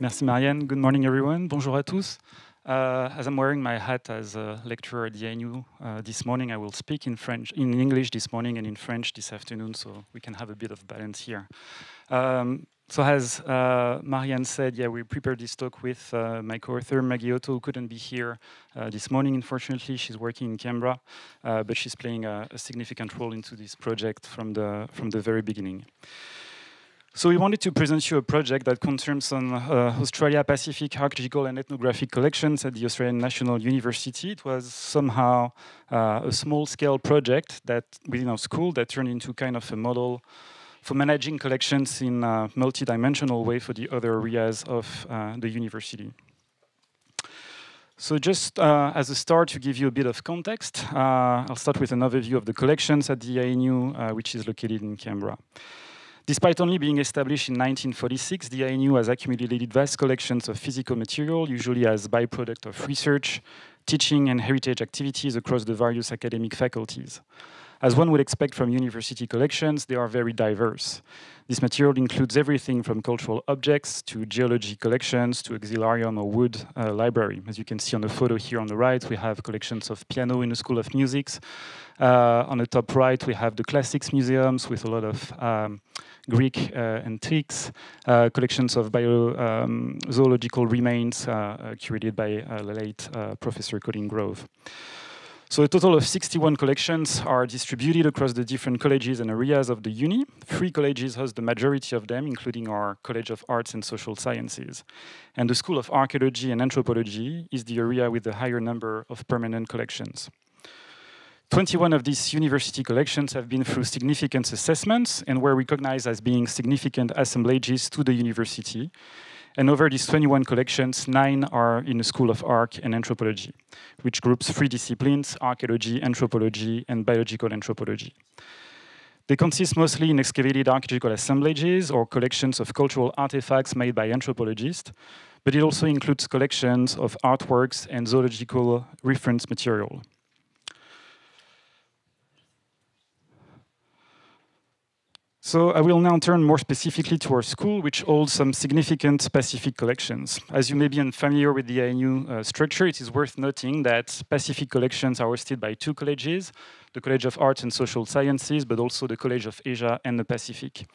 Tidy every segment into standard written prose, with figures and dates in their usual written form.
Merci Marianne. Good morning everyone. Bonjour à tous. As I'm wearing my hat as a lecturer at the ANU this morning, I will speak in English this morning and in French this afternoon, so we can have a bit of balance here. So as Marianne said, yeah, we prepared this talk with my co-author Maggie Otto, who couldn't be here this morning. Unfortunately, she's working in Canberra, but she's playing a significant role into this project from the very beginning. So we wanted to present you a project that concerns on Australia-Pacific archaeological and ethnographic collections at the Australian National University. It was somehow a small-scale project that within our school that turned into kind of a model for managing collections in a multi-dimensional way for the other areas of the university. So just as a start, to give you a bit of context, I'll start with an overview of the collections at the ANU, which is located in Canberra. Despite only being established in 1946, the ANU has accumulated vast collections of physical material, usually as byproduct of research, teaching, and heritage activities across the various academic faculties. As one would expect from university collections, they are very diverse. This material includes everything from cultural objects to geology collections to auxiliarium or wood library. As you can see on the photo here on the right, we have collections of piano in the School of Music. On the top right, we have the classics museums with a lot of Greek antiques, collections of zoological remains curated by late Professor Colin Grove. So a total of 61 collections are distributed across the different colleges and areas of the uni. 3 colleges host the majority of them, including our College of Arts and Social Sciences. And the School of Archaeology and Anthropology is the area with the higher number of permanent collections. 21 of these university collections have been through significant assessments and were recognized as being significant assemblages to the university. And over these 21 collections, 9 are in the School of Arch and Anthropology, which groups 3 disciplines: archaeology, anthropology, and biological anthropology. They consist mostly in excavated archaeological assemblages or collections of cultural artifacts made by anthropologists, but it also includes collections of artworks and zoological reference material. So I will now turn more specifically to our school, which holds some significant Pacific collections. As you may be unfamiliar with the ANU structure, it is worth noting that Pacific collections are hosted by 2 colleges, the College of Arts and Social Sciences, but also the College of Asia and the Pacific.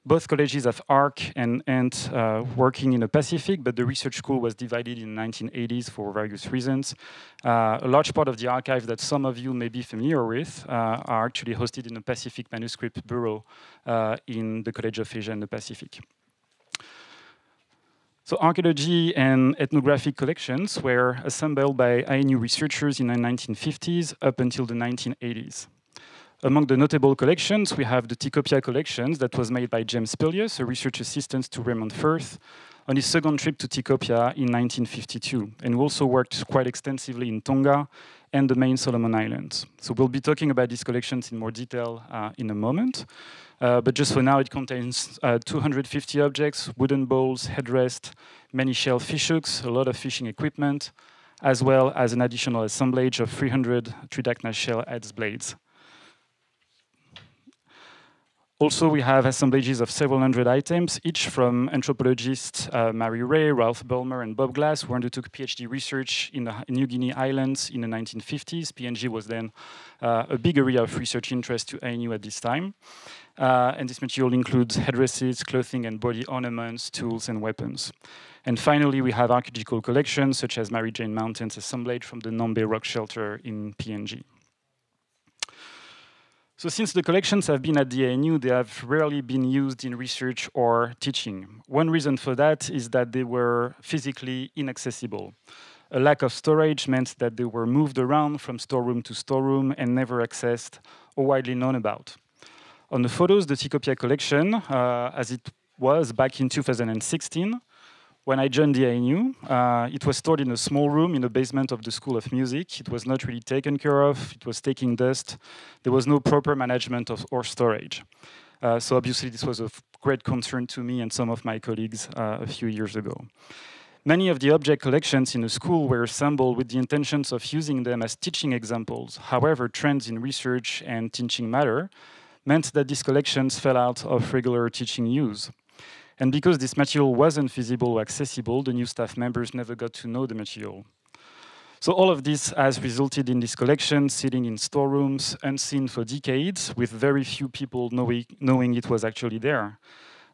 Both colleges have ARC and ANT working in the Pacific, but the research school was divided in the 1980s for various reasons. A large part of the archives that some of you may be familiar with are actually hosted in the Pacific Manuscript Bureau in the College of Asia and the Pacific. So archaeology and ethnographic collections were assembled by ANU researchers in the 1950s up until the 1980s. Among the notable collections, we have the Tikopia collections that was made by James Pilius, a research assistant to Raymond Firth, on his second trip to Tikopia in 1952. And we also worked quite extensively in Tonga and the main Solomon Islands. So we'll be talking about these collections in more detail in a moment. But just for now, it contains 250 objects, wooden bowls, headrest, many shell fish hooks, a lot of fishing equipment, as well as an additional assemblage of 300 Tridacna shell adze blades. Also, we have assemblages of several hundred items, each from anthropologists Mary Ray, Ralph Bulmer, and Bob Glass, who undertook PhD research in the New Guinea Islands in the 1950s. PNG was then a big area of research interest to ANU at this time. And this material includes headdresses, clothing and body ornaments, tools, and weapons. And finally, we have archaeological collections, such as Mary Jane Mountain's assemblage from the Nombe rock shelter in PNG. So since the collections have been at the ANU, they have rarely been used in research or teaching. One reason for that is that they were physically inaccessible. A lack of storage meant that they were moved around from storeroom to storeroom and never accessed or widely known about. On the photos, the Tikopia collection, as it was back in 2016, when I joined the ANU, it was stored in a small room in the basement of the School of Music. It was not really taken care of. It was taking dust. There was no proper management or storage. So obviously, this was of great concern to me and some of my colleagues a few years ago. Many of the object collections in the school were assembled with the intentions of using them as teaching examples. However, trends in research and teaching matter meant that these collections fell out of regular teaching use. And because this material wasn't visible or accessible, the new staff members never got to know the material. So all of this has resulted in this collection sitting in storerooms, unseen for decades, with very few people knowing it was actually there.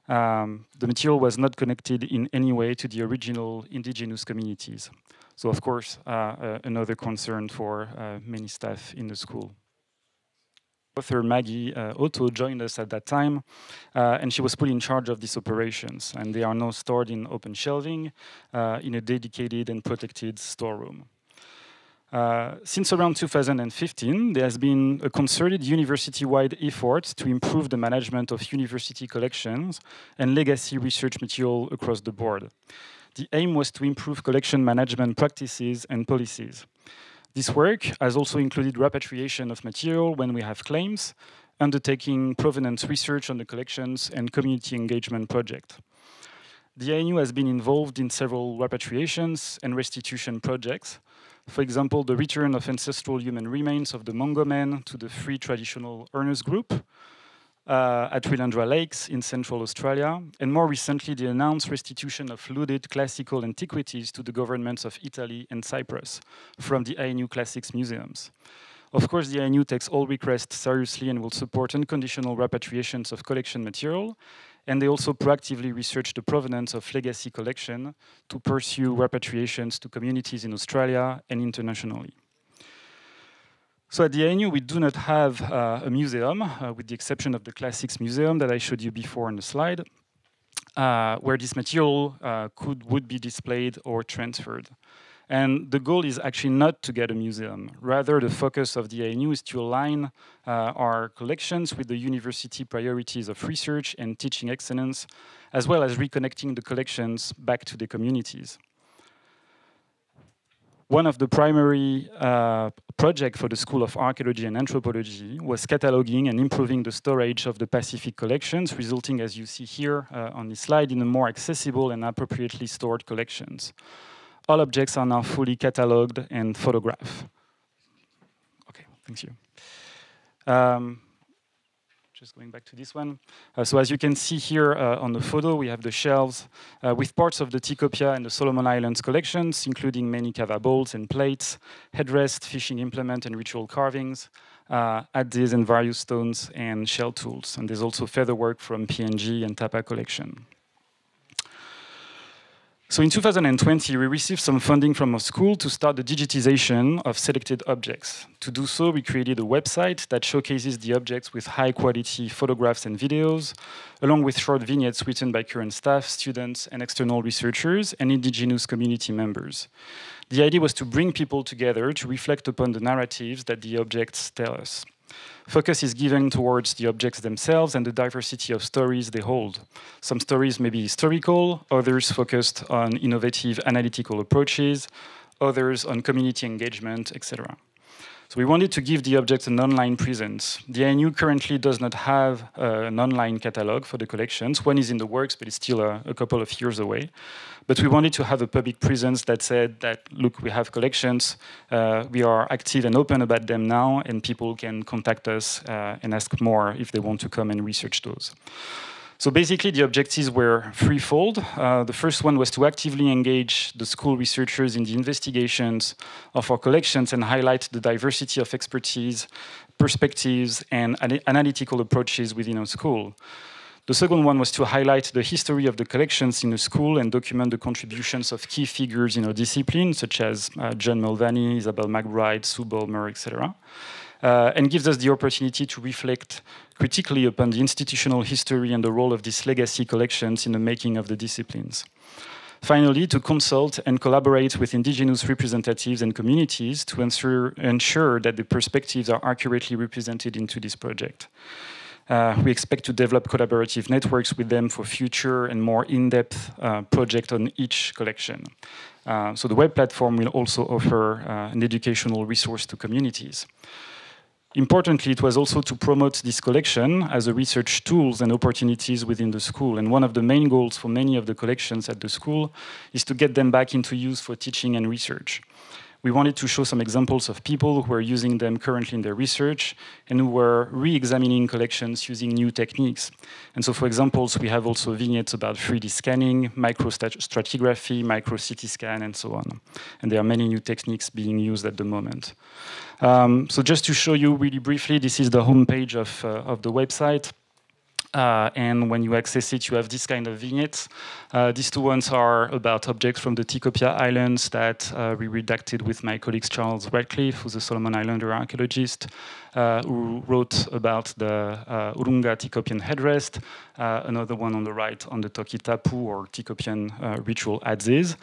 The material was not connected in any way to the original indigenous communities. So of course, another concern for many staff in the school. Author Maggie Otto joined us at that time, and she was put in charge of these operations. And they are now stored in open shelving in a dedicated and protected storeroom. Since around 2015, there has been a concerted university-wide effort to improve the management of university collections and legacy research material across the board. The aim was to improve collection management practices and policies. This work has also included repatriation of material when we have claims, undertaking provenance research on the collections, and community engagement projects. The ANU has been involved in several repatriations and restitution projects. For example, the return of ancestral human remains of the Mongo men to the Free Traditional Owners Group at Willandra Lakes in Central Australia, and more recently, the announced restitution of looted classical antiquities to the governments of Italy and Cyprus from the ANU Classics museums. Of course, the ANU takes all requests seriously and will support unconditional repatriations of collection material, and they also proactively research the provenance of legacy collection to pursue repatriations to communities in Australia and internationally. So at the ANU, we do not have a museum, with the exception of the Classics Museum that I showed you before on the slide, where this material would be displayed or transferred. And the goal is actually not to get a museum. Rather, the focus of the ANU is to align our collections with the university priorities of research and teaching excellence, as well as reconnecting the collections back to the communities. One of the primary projects for the School of Archaeology and Anthropology was cataloging and improving the storage of the Pacific collections, resulting, as you see here on this slide, in a more accessible and appropriately stored collections. All objects are now fully catalogued and photographed. Okay, thank you. Just going back to this one. So as you can see here on the photo, we have the shelves with parts of the Tikopia and the Solomon Islands collections, including many kava bowls and plates, headrests, fishing implement and ritual carvings, adzes and various stones and shell tools. And there's also featherwork from PNG and Tapa collection. So in 2020, we received some funding from our school to start the digitization of selected objects. To do so, we created a website that showcases the objects with high-quality photographs and videos, along with short vignettes written by current staff, students, and external researchers, and indigenous community members. The idea was to bring people together to reflect upon the narratives that the objects tell us. Focus is given towards the objects themselves and the diversity of stories they hold. Some stories may be historical, others focused on innovative analytical approaches, others on community engagement, etc. So we wanted to give the objects an online presence. The ANU currently does not have an online catalog for the collections. One is in the works, but it's still a couple of years away. But we wanted to have a public presence that said that, look, we have collections, we are active and open about them now, and people can contact us and ask more if they want to come and research those. So basically, the objectives were threefold. The first one was to actively engage the school researchers in the investigations of our collections and highlight the diversity of expertise, perspectives, and analytical approaches within our school. The second one was to highlight the history of the collections in the school and document the contributions of key figures in our discipline, such as John Mulvaney, Isabel McBride, Sue Bulmer, etc. And gives us the opportunity to reflect critically upon the institutional history and the role of these legacy collections in the making of the disciplines. Finally, to consult and collaborate with indigenous representatives and communities to ensure that the perspectives are accurately represented into this project. We expect to develop collaborative networks with them for future and more in-depth projects on each collection. So the web platform will also offer an educational resource to communities. Importantly, it was also to promote this collection as a research tools and opportunities within the school. And one of the main goals for many of the collections at the school is to get them back into use for teaching and research. We wanted to show some examples of people who are using them currently in their research and who were re-examining collections using new techniques. And so for examples, we have also vignettes about 3D scanning, microstratigraphy, micro-CT scan, and so on. And there are many new techniques being used at the moment. So just to show you really briefly, this is the homepage of the website. And when you access it, you have this kind of vignettes. These two ones are about objects from the Tikopia Islands that we redacted with my colleague Charles Radcliffe, who's a Solomon Islander archaeologist, who wrote about the Urunga Tikopian headrest. Another one on the right on the Toki Tapu or Tikopian ritual adzes.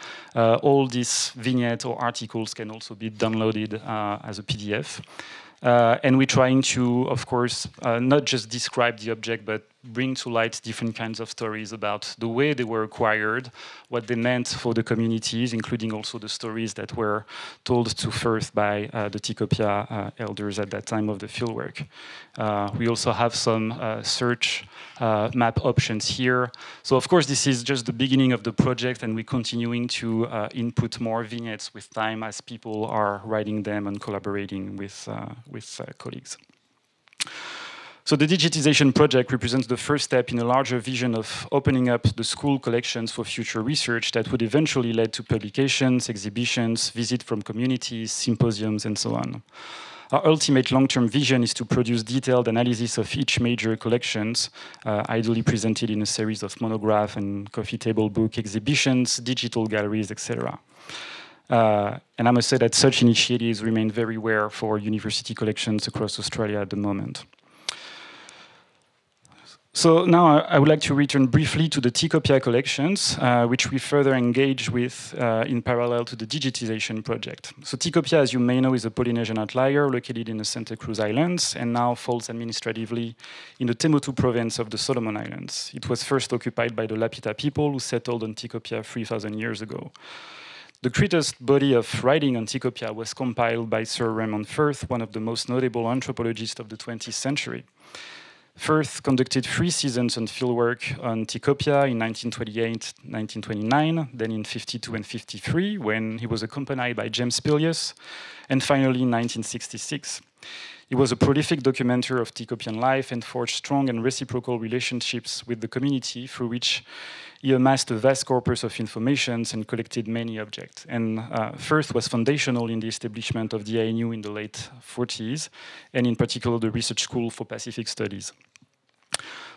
All these vignettes or articles can also be downloaded as a PDF. And we're trying to, of course, not just describe the object, but bring to light different kinds of stories about the way they were acquired, what they meant for the communities, including also the stories that were told to Firth by the Tikopia elders at that time of the fieldwork. We also have some search map options here. So of course, this is just the beginning of the project, and we're continuing to input more vignettes with time as people are writing them and collaborating with colleagues. So the digitization project represents the first step in a larger vision of opening up the school collections for future research that would eventually lead to publications, exhibitions, visits from communities, symposiums, and so on. Our ultimate long-term vision is to produce detailed analysis of each major collections, ideally presented in a series of monograph and coffee table book exhibitions, digital galleries, etc. And I must say that such initiatives remain very rare for university collections across Australia at the moment. So now I would like to return briefly to the Tikopia collections, which we further engage with in parallel to the digitization project. So Tikopia, as you may know, is a Polynesian outlier located in the Santa Cruz Islands and now falls administratively in the Temotu province of the Solomon Islands. It was first occupied by the Lapita people who settled on Tikopia 3,000 years ago. The greatest body of writing on Tikopia was compiled by Sir Raymond Firth, one of the most notable anthropologists of the 20th century. Firth conducted 3 seasons on fieldwork on Tikopia in 1928, 1929, then in 52 and 53, when he was accompanied by James Pilius, and finally in 1966. He was a prolific documenter of Tikopian life and forged strong and reciprocal relationships with the community, through which he amassed a vast corpus of information and collected many objects. And Firth was foundational in the establishment of the ANU in the late 40s, and in particular the Research School for Pacific Studies.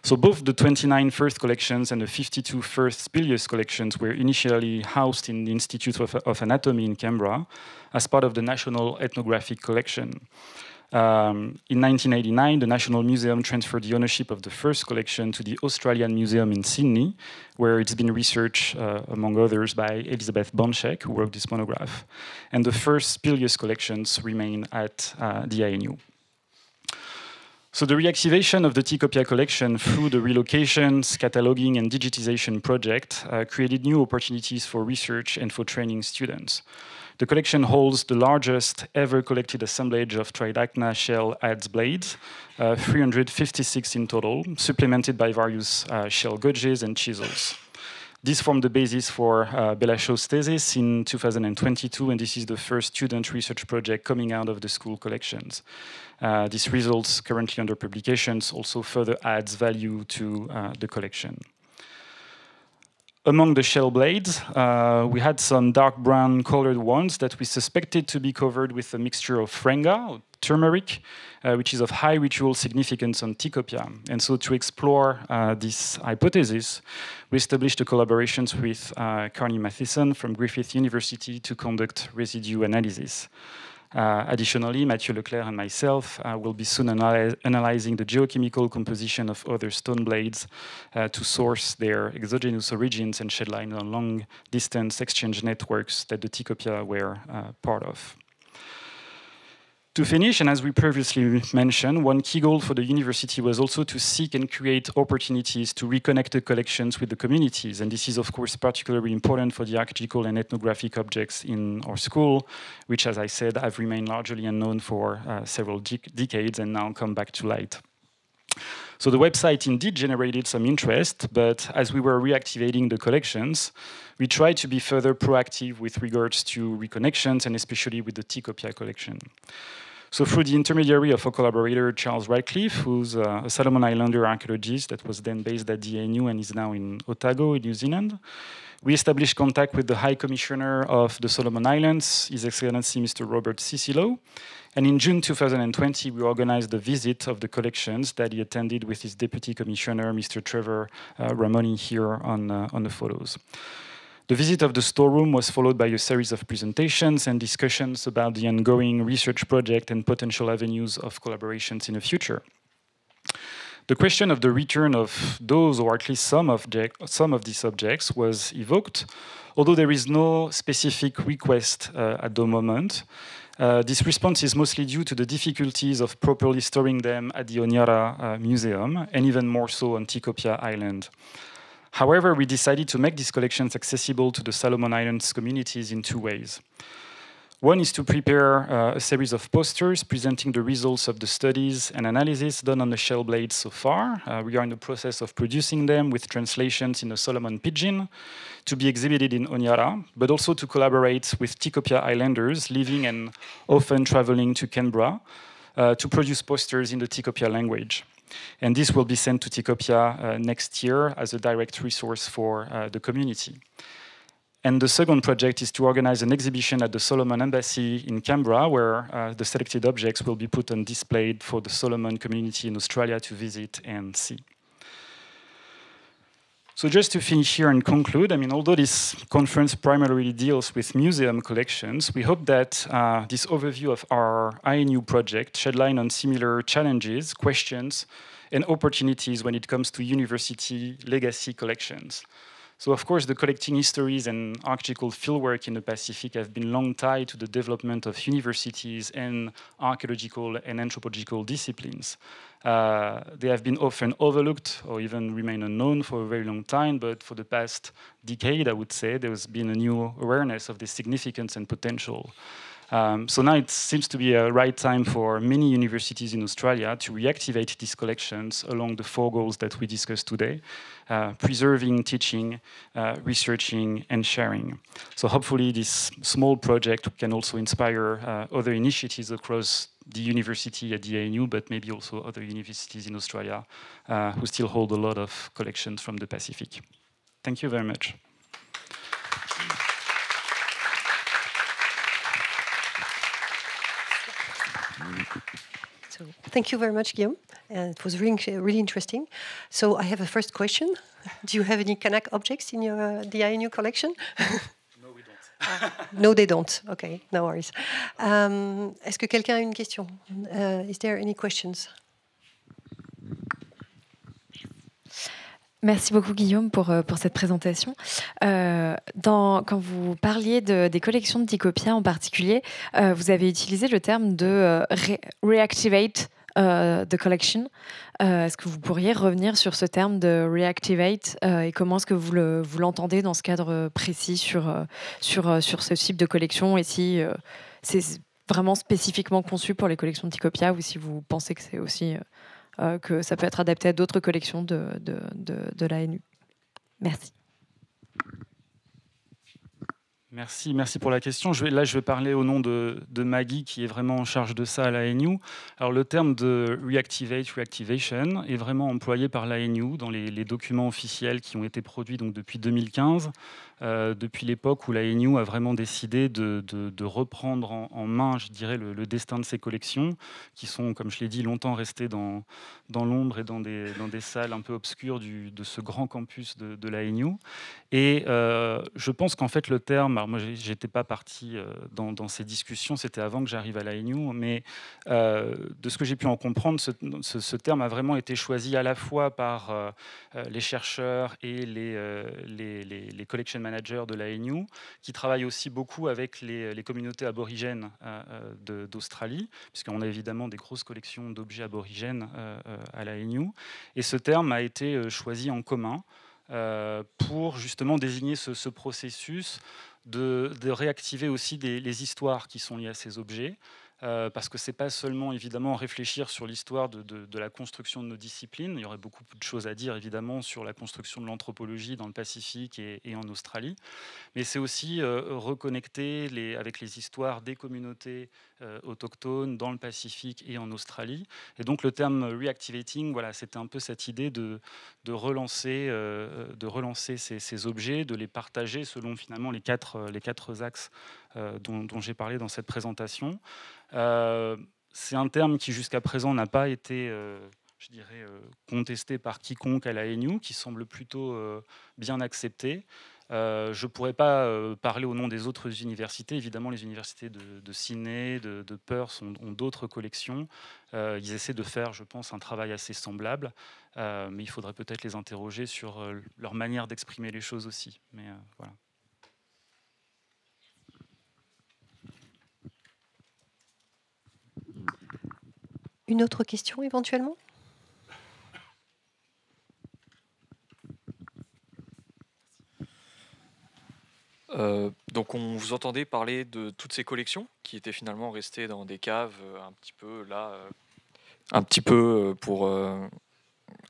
So both the 29 Firth collections and the 52 Firth Pilius collections were initially housed in the Institute of Anatomy in Canberra as part of the National Ethnographic Collection. In 1989, the National Museum transferred the ownership of the first collection to the Australian Museum in Sydney, where it's been researched, among others, by Elizabeth Bonchek, who wrote this monograph. And the first Pilius collections remain at the ANU. So the reactivation of the Tikopia collection through the relocations, cataloging, and digitization project created new opportunities for research and for training students. The collection holds the largest ever collected assemblage of Tridacna shell adze blades, 356 in total, supplemented by various shell gouges and chisels. This formed the basis for Belashaw's thesis in 2022, and this is the first student research project coming out of the school collections. These results, currently under publications, also further adds value to the collection. Among the shell blades, we had some dark brown colored ones that we suspected to be covered with a mixture of frenga, or turmeric, which is of high ritual significance on Tikopia. And so to explore this hypothesis, we established a collaboration with Carney Matheson from Griffith University to conduct residue analysis. Additionally, Mathieu Leclerc and myself will be soon analyzing the geochemical composition of other stone blades to source their exogenous origins and shed light on long-distance exchange networks that the Tikopia were part of. To finish, and as we previously mentioned, one key goal for the university was also to seek and create opportunities to reconnect the collections with the communities. And this is, of course, particularly important for the archaeological and ethnographic objects in our school, which, as I said, have remained largely unknown for several decades and now come back to light. So the website indeed generated some interest, but as we were reactivating the collections, we tried to be further proactive with regards to reconnections, and especially with the Ticopia collection. So through the intermediary of a collaborator, Charles Radcliffe, who's a Solomon Islander archaeologist that was then based at the ANU and is now in Otago in New Zealand, we established contact with the High Commissioner of the Solomon Islands, His Excellency Mr. Robert Cicillo. And in June 2020, we organized the visit of the collections that he attended with his Deputy Commissioner, Mr. Trevor Ramoni, here on the photos. The visit of the storeroom was followed by a series of presentations and discussions about the ongoing research project and potential avenues of collaborations in the future. The question of the return of those, or at least some of these objects, was evoked, although there is no specific request at the moment. This response is mostly due to the difficulties of properly storing them at the Honiara Museum, and even more so on Ticopia Island. However, we decided to make these collections accessible to the Solomon Islands communities in two ways. One is to prepare a series of posters presenting the results of the studies and analysis done on the shell blades so far. We are in the process of producing them with translations in the Solomon Pidgin to be exhibited in Honiara, but also to collaborate with Ticopia Islanders living and often traveling to Canberra to produce posters in the Ticopia language. And this will be sent to Ticopia next year as a direct resource for the community. And the second project is to organize an exhibition at the Solomon Embassy in Canberra, where the selected objects will be put on display for the Solomon community in Australia to visit and see. So just to finish here and conclude, I mean, although this conference primarily deals with museum collections, we hope that this overview of our INU project shed light on similar challenges, questions, and opportunities when it comes to university legacy collections. So, of course, the collecting histories and archaeological fieldwork in the Pacific have been long tied to the development of universities and archaeological and anthropological disciplines. They have been often overlooked or even remain unknown for a very long time, but for the past decade, I would say, there has been a new awareness of the significance and potential. So now it seems to be a right time for many universities in Australia to reactivate these collections along the four goals that we discussed today: preserving, teaching, researching, and sharing. So hopefully this small project can also inspire other initiatives across the university at the ANU, but maybe also other universities in Australia who still hold a lot of collections from the Pacific. Thank you very much. So, thank you very much, Guillaume. And it was really interesting. So I have a first question. Do you have any Kanak objects in your DINU collection? No, we don't. No, they don't. Okay, no worries. Est-ce que quelqu'un a une question? Is there any questions? Merci beaucoup Guillaume pour cette présentation. Quand vous parliez des collections de Ticopia en particulier, vous avez utilisé le terme de reactivate the collection. Est-ce que vous pourriez revenir sur ce terme de reactivate et comment est-ce que vous l'entendez dans ce cadre précis sur ce type de collection, et si c'est vraiment spécifiquement conçu pour les collections de Ticopia ou si vous pensez que c'est aussi... que ça peut être adapté à d'autres collections de l'ANU. Merci. Merci pour la question. Je vais parler au nom de Maggie, qui est vraiment en charge de ça à l'ANU. Alors, le terme de reactivation est vraiment employé par l'ANU dans les documents officiels qui ont été produits donc, depuis 2015, depuis l'époque où l'ANU a vraiment décidé de reprendre en main, je dirais, le destin de ces collections, qui sont, comme je l'ai dit, longtemps restées dans l'ombre et dans des salles un peu obscures de ce grand campus de l'ANU. Et je pense qu'en fait, le terme... Alors moi, je n'étais pas parti dans ces discussions, c'était avant que j'arrive à l'ANU, mais de ce que j'ai pu en comprendre, ce terme a vraiment été choisi à la fois par les chercheurs et les collection managers de l'ANU, qui travaillent aussi beaucoup avec les communautés aborigènes d'Australie, puisqu'on a évidemment des grosses collections d'objets aborigènes à l'ANU. Et ce terme a été choisi en commun pour justement désigner ce processus de réactiver aussi les histoires qui sont liées à ces objets, parce que c'est pas seulement évidemment réfléchir sur l'histoire de la construction de nos disciplines. Il y aurait beaucoup de choses à dire évidemment sur la construction de l'anthropologie dans le Pacifique et en Australie, mais c'est aussi reconnecter avec les histoires des communautés autochtones dans le Pacifique et en Australie. Et donc le terme reactivating, voilà, c'était un peu cette idée de relancer ces objets, de les partager selon finalement les quatre axes dont j'ai parlé dans cette présentation. C'est un terme qui jusqu'à présent n'a pas été je dirais, contesté par quiconque à la l'ANU, qui semble plutôt bien accepté. Je ne pourrais pas parler au nom des autres universités. Évidemment, les universités de Sydney, de Perth ont d'autres collections. Ils essaient de faire, je pense, un travail assez semblable. Mais il faudrait peut-être les interroger sur leur manière d'exprimer les choses aussi. Mais voilà. Une autre question éventuellement? Donc on vous entendait parler de toutes ces collections qui étaient finalement restées dans des caves un petit peu là, un petit peu pour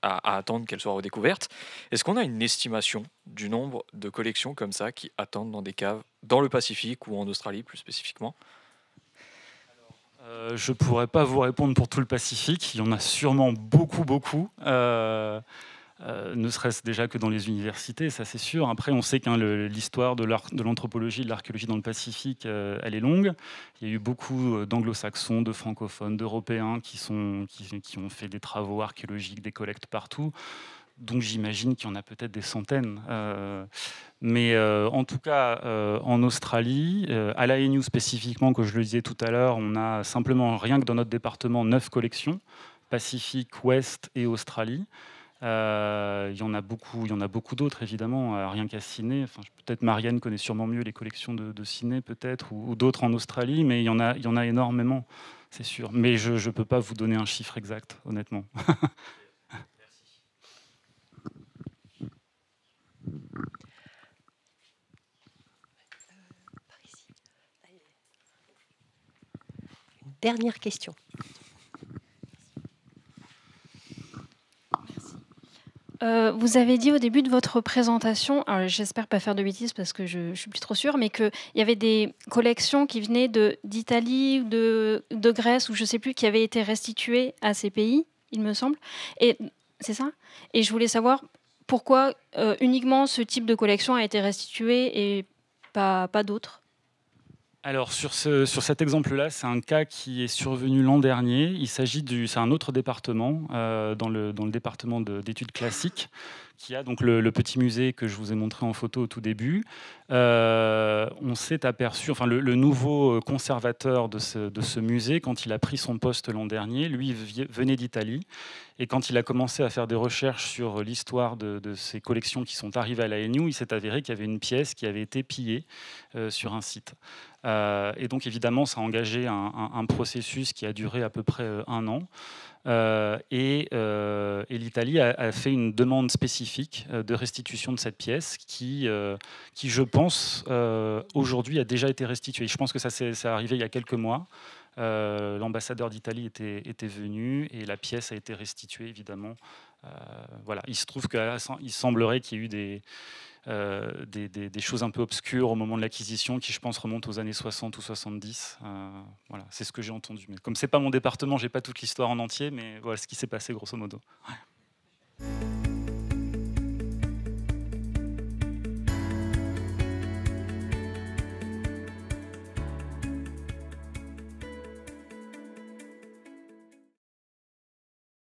à attendre qu'elles soient redécouvertes. Est-ce qu'on a une estimation du nombre de collections comme ça qui attendent dans des caves dans le Pacifique ou en Australie plus spécifiquement? Je ne pourrais pas vous répondre pour tout le Pacifique. Il y en a sûrement beaucoup, beaucoup. Ne serait-ce déjà que dans les universités, ça c'est sûr. Après, on sait que l'histoire de l'anthropologie, de l'archéologie dans le Pacifique, elle est longue. Il y a eu beaucoup d'anglo-saxons, de francophones, d'européens qui ont fait des travaux archéologiques, des collectes partout. Donc j'imagine qu'il y en a peut-être des centaines. Mais en tout cas, en Australie, à la l'ANU spécifiquement, comme je le disais tout à l'heure, on a simplement, rien que dans notre département, 9 collections, Pacifique, Ouest et Australie. Il y en a beaucoup d'autres, évidemment, rien qu'à Sydney. Enfin, peut-être Marianne connaît sûrement mieux les collections de Sydney, peut-être, ou d'autres en Australie, mais il y en a énormément, c'est sûr. Mais je ne peux pas vous donner un chiffre exact, honnêtement. Une dernière question. Vous avez dit au début de votre présentation, alors j'espère pas faire de bêtises parce que je ne suis plus trop sûre, mais qu'il y avait des collections qui venaient d'Italie ou de Grèce ou je ne sais plus, qui avaient été restituées à ces pays, il me semble. Et c'est ça? Et je voulais savoir pourquoi uniquement ce type de collection a été restitué et pas d'autres. Alors sur cet exemple-là, c'est un cas qui est survenu l'an dernier. Il s'agit c'est un autre département, dans le département d'études classiques, qui a donc le petit musée que je vous ai montré en photo au tout début. On s'est aperçu, enfin le nouveau conservateur de ce musée, quand il a pris son poste l'an dernier, lui venait d'Italie. Et quand il a commencé à faire des recherches sur l'histoire de ces collections qui sont arrivées à la l'ANU, il s'est avéré qu'il y avait une pièce qui avait été pillée sur un site. Et donc évidemment, ça a engagé un processus qui a duré à peu près 1 an. Et l'Italie a fait une demande spécifique de restitution de cette pièce qui je pense, aujourd'hui a déjà été restituée. Je pense que ça est arrivé il y a quelques mois. L'ambassadeur d'Italie était venu et la pièce a été restituée, évidemment. Voilà. Il se trouve qu'il semblerait qu'il y ait eu des choses un peu obscures au moment de l'acquisition qui, je pense, remontent aux années 60 ou 70. Voilà, c'est ce que j'ai entendu. Mais comme ce n'est pas mon département, je n'ai pas toute l'histoire en entier, mais voilà ce qui s'est passé grosso modo. Ouais.